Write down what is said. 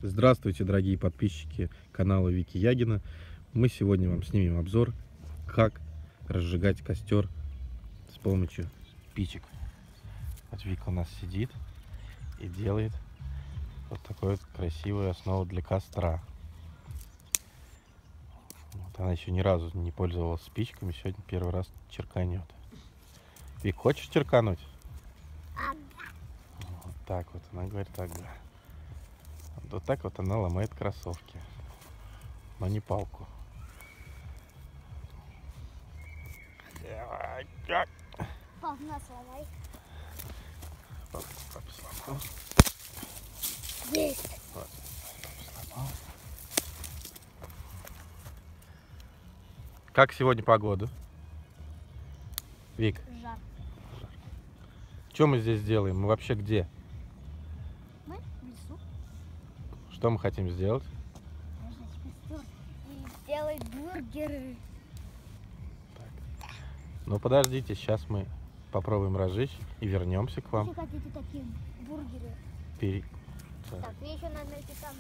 Здравствуйте, дорогие подписчики канала Вики Ягина. Мы сегодня вам снимем обзор, как разжигать костер с помощью спичек. Вот Вика у нас сидит и делает вот такую вот красивую основу для костра. Вот она еще ни разу не пользовалась спичками, сегодня первый раз черканет. Вик, хочешь черкануть? Вот так вот, она говорит, ага. Вот так вот она ломает кроссовки, но не палку. Пап, на, сломай. Папа сломал. Есть. Вот, сломал. Как сегодня погода? Вик, Жар. что мы здесь делаем? Мы вообще где? Мы в лесу. Что мы хотим сделать? Разжечь костер и сделать бургеры. Ну подождите, сейчас мы попробуем разжечь и вернемся к вам. Если хотите такие бургеры. Пере... Так, мне еще надо найти там